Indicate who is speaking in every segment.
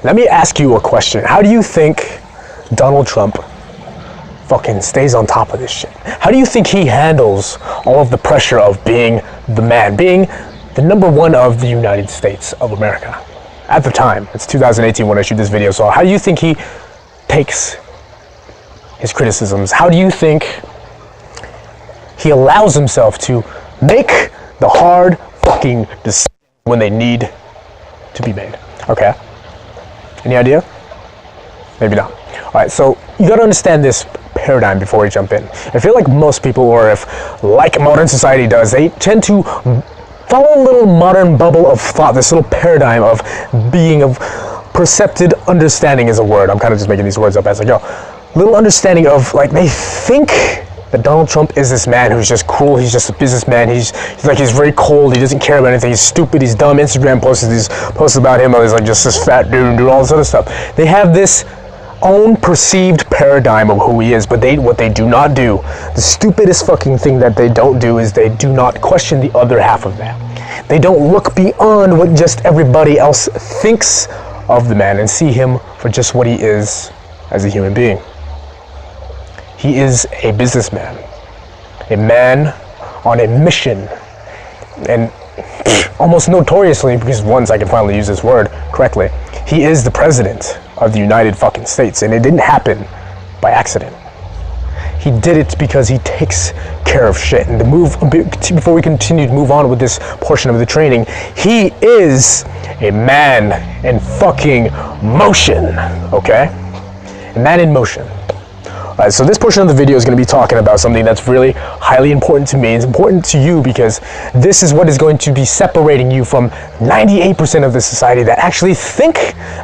Speaker 1: let me ask you a question. How do you think Donald Trump fucking stays on top of this shit? How do you think he handles all of the pressure of being the man, being the number one of the United States of America? At the time, it's 2018 when I shoot this video, so how do you think he takes his criticisms? How do you think he allows himself to make the hard fucking decisions when they need to be made? Okay? Any idea? Maybe not. Alright, so you gotta understand this paradigm before we jump in. I feel like most people, or if like modern society does, they tend to follow a little modern bubble of thought, this little paradigm of being, of percepted understanding is a word. I'm kind of just making these words up as I go. Little understanding of, like, they think that Donald Trump is this man who's just cruel, he's just a businessman, he's very cold, he doesn't care about anything, he's stupid, he's dumb. Instagram posts these posts about him, he's like just this fat dude and do all this other stuff. They have this own perceived paradigm of who he is, but what they do not do, the stupidest fucking thing that they don't do, is they do not question the other half of that. They don't look beyond what just everybody else thinks of the man and see him for just what he is as a human being. He is a businessman, a man on a mission, and almost notoriously, because once I can finally use this word correctly, he is the president of the United fucking States, and it didn't happen by accident. He did it because he takes care of shit. And before we continue to move on with this portion of the training, he is a man in fucking motion, okay? A man in motion. Alright, so this portion of the video is going to be talking about something that's really highly important to me. It's important to you because this is what is going to be separating you from 98% of the society that actually think,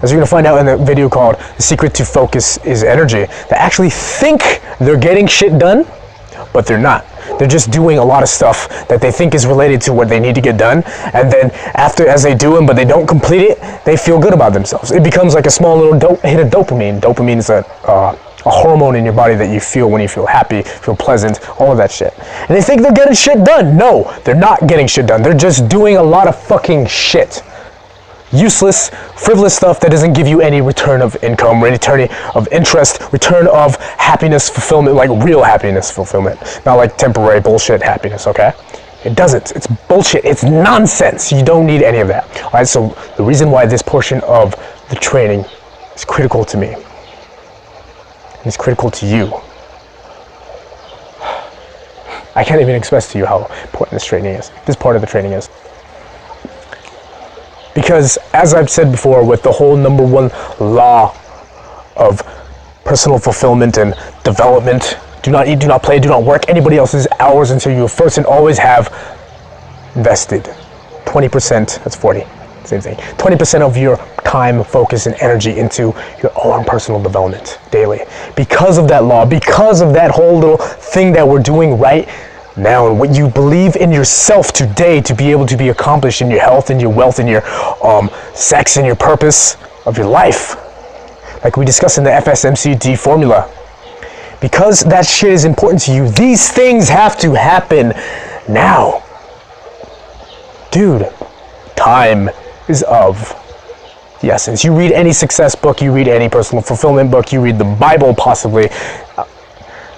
Speaker 1: as you're going to find out in the video called The Secret to Focus is Energy, that actually think they're getting shit done, but they're not. They're just doing a lot of stuff that they think is related to what they need to get done, and then as they do them but they don't complete it, they feel good about themselves. It becomes like a small little hit of dopamine. Dopamine is a hormone in your body that you feel when you feel happy, feel pleasant, all of that shit. And they think they're getting shit done. No, they're not getting shit done. They're just doing a lot of fucking shit. Useless, frivolous stuff that doesn't give you any return of income, return of interest, return of happiness, fulfillment, like real happiness, fulfillment. Not like temporary bullshit happiness, okay? It doesn't. It's bullshit. It's nonsense. You don't need any of that. All right, so the reason why this portion of the training is critical to me, is critical to you. I can't even express to you how important this training is, this part of the training is. Because, as I've said before, with the whole number one law of personal fulfillment and development, do not eat, do not play, do not work anybody else's hours until you first and always have invested 20%, that's 40, same thing, 20% of your time, focus, and energy into your own personal development daily. Because of that law, because of that whole little thing that we're doing right now, and what you believe in yourself today to be able to be accomplished in your health and your wealth and your sex and your purpose of your life, like we discussed in the FSMCD formula, because that shit is important to you, these things have to happen now. Dude, time is of the essence. You read any success book, you read any personal fulfillment book, you read the Bible possibly,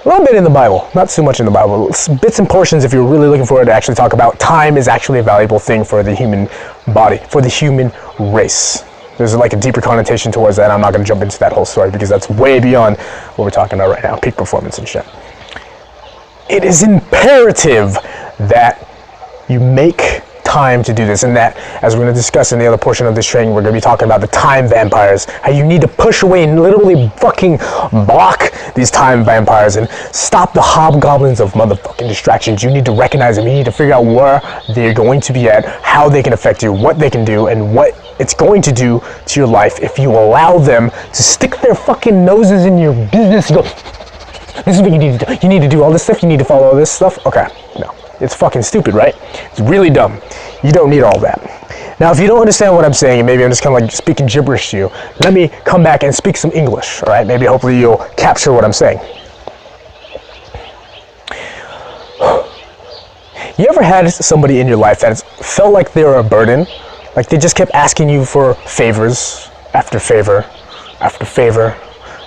Speaker 1: a little bit in the Bible, not too much in the Bible, bits and portions if you're really looking for it to actually talk about time is actually a valuable thing for the human body, for the human race. There's like a deeper connotation towards that. I'm not going to jump into that whole story because that's way beyond what we're talking about right now, peak performance and shit. It is imperative that you make time to do this, and that, as we're going to discuss in the other portion of this training, we're going to be talking about the time vampires, how you need to push away and literally fucking block these time vampires and stop the hobgoblins of motherfucking distractions. You need to recognize them. You need to figure out where they're going to be at, how they can affect you, what they can do, and what it's going to do to your life if you allow them to stick their fucking noses in your business and go, this is what you need to do. You need to do all this stuff. You need to follow all this stuff. Okay, no. It's fucking stupid, right? It's really dumb. You don't need all that. Now, if you don't understand what I'm saying, and maybe I'm just kind of like speaking gibberish to you, let me come back and speak some English, all right? Maybe hopefully you'll capture what I'm saying. You ever had somebody in your life that felt like they were a burden? Like they just kept asking you for favors after favor after favor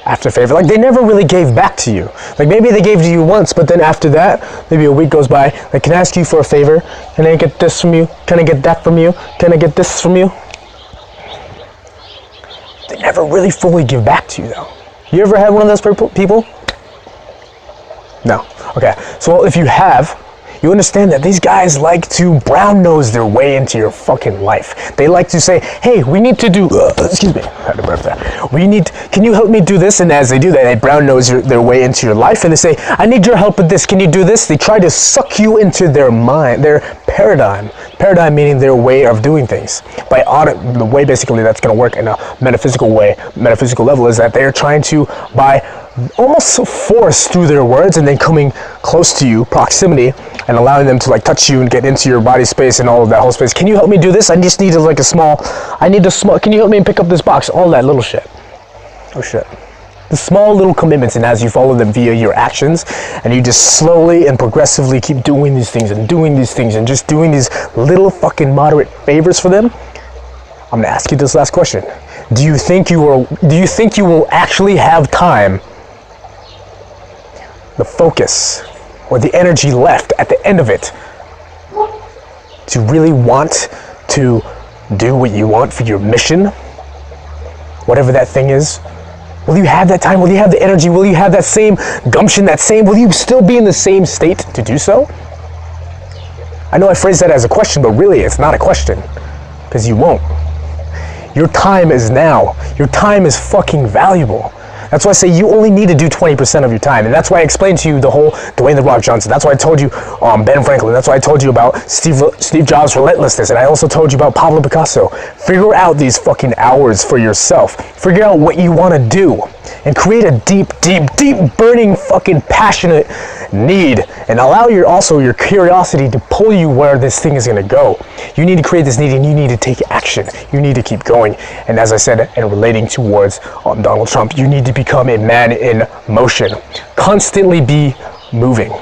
Speaker 1: after favor. Like, they never really gave back to you. Like, maybe they gave to you once, but then after that, maybe a week goes by, they can ask you for a favor. Can I get this from you? Can I get that from you? Can I get this from you? They never really fully give back to you, though. You ever had one of those people? No. Okay. So if you have, you understand that these guys like to brown nose their way into your fucking life. They like to say, hey, we need to do, excuse me, I had to burp that. Can you help me do this? And as they do that, they brown nose their way into your life, and they say, I need your help with this. Can you do this? They try to suck you into their mind, their paradigm. Paradigm meaning their way of doing things. By audit, the way basically that's going to work in a metaphysical level is that they're trying to, by almost force through their words and then coming close to you, proximity, and allowing them to like touch you and get into your body space and all of that whole space. Can you help me do this? I just need can you help me pick up this box? All that little shit. Oh shit. The small little commitments, and as you follow them via your actions, and you just slowly and progressively keep doing these things and doing these things and just doing these little fucking moderate favors for them, I'm gonna ask you this last question. Do you think you will actually have time, the focus, or the energy left at the end of it to really want to do what you want for your mission, whatever that thing is? Will you have that time? Will you have the energy? Will you have that same gumption, will you still be in the same state to do so? I know I phrased that as a question, but really it's not a question, because you won't. Your time is now. Your time is fucking valuable. That's why I say you only need to do 20% of your time. And that's why I explained to you the whole Dwayne "The Rock" Johnson. That's why I told you Ben Franklin. That's why I told you about Steve Jobs' relentlessness. And I also told you about Pablo Picasso. Figure out these fucking hours for yourself. Figure out what you want to do. And create a deep, deep, deep burning fucking passionate need. And allow your curiosity to pull you where this thing is going to go. You need to create this need and you need to take action. You need to keep going. And as I said, and relating towards Donald Trump, you need to become a man in motion. Constantly be moving. All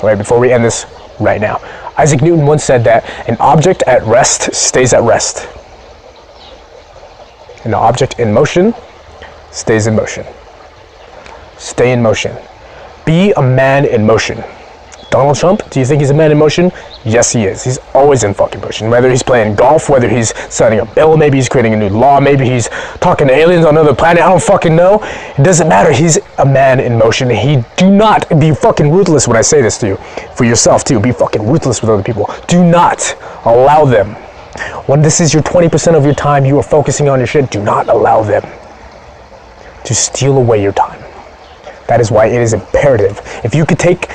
Speaker 1: right, before we end this right now. Isaac Newton once said that an object at rest stays at rest. An object in motion stays in motion. Stay in motion. Be a man in motion. Donald Trump, do you think he's a man in motion? Yes, he is. He's always in fucking motion. Whether he's playing golf, whether he's signing a bill, maybe he's creating a new law, maybe he's talking to aliens on another planet, I don't fucking know. It doesn't matter. He's a man in motion. Do not be fucking ruthless when I say this to you. For yourself, too. Be fucking ruthless with other people. Do not allow them. When this is your 20% of your time, you are focusing on your shit, do not allow them to steal away your time. That is why it is imperative. If you could take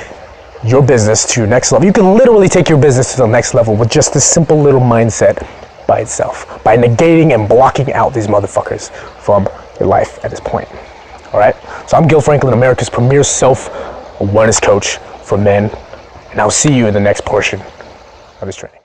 Speaker 1: your business to your next level, you can literally take your business to the next level with just this simple little mindset by itself, by negating and blocking out these motherfuckers from your life at this point. All right? So I'm Gil Franklin, America's premier self-awareness coach for men, and I'll see you in the next portion of this training.